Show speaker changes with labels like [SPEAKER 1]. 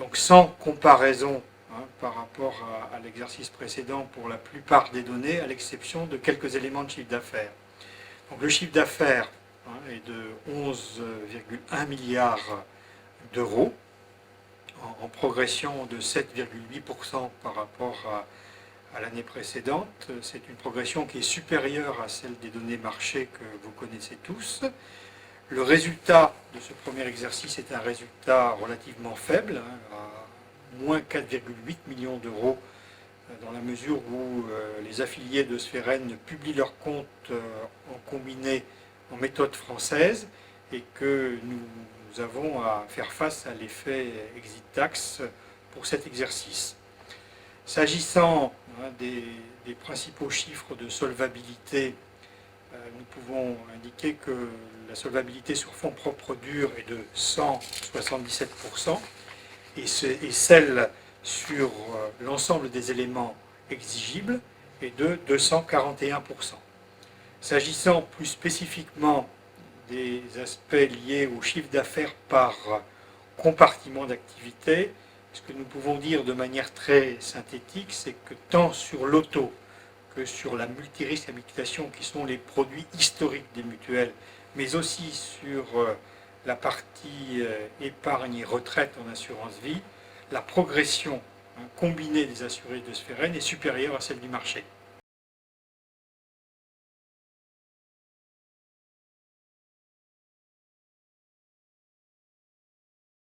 [SPEAKER 1] donc sans comparaison par rapport à l'exercice précédent pour la plupart des données, à l'exception de quelques éléments de chiffre d'affaires. Donc le chiffre d'affaires est de 11,1 milliards d'euros, en progression de 7,8% par rapport à l'année précédente. C'est une progression qui est supérieure à celle des données marché que vous connaissez tous. Le résultat de ce premier exercice est un résultat relativement faible, à moins 4,8 millions d'euros, dans la mesure où les affiliés de Sphérène publient leurs comptes en combiné en méthode française et que nous avons à faire face à l'effet exit tax pour cet exercice. S'agissant des principaux chiffres de solvabilité, nous pouvons indiquer que la solvabilité sur fonds propres durs est de 177% et celle sur l'ensemble des éléments exigibles est de 241%. S'agissant plus spécifiquement des aspects liés au chiffre d'affaires par compartiment d'activité, ce que nous pouvons dire de manière très synthétique, c'est que tant sur l'auto que sur la multirisque habitation, qui sont les produits historiques des mutuelles, mais aussi sur la partie épargne et retraite en assurance vie, la progression combinée des assurés de Sphérène est supérieure à celle du marché.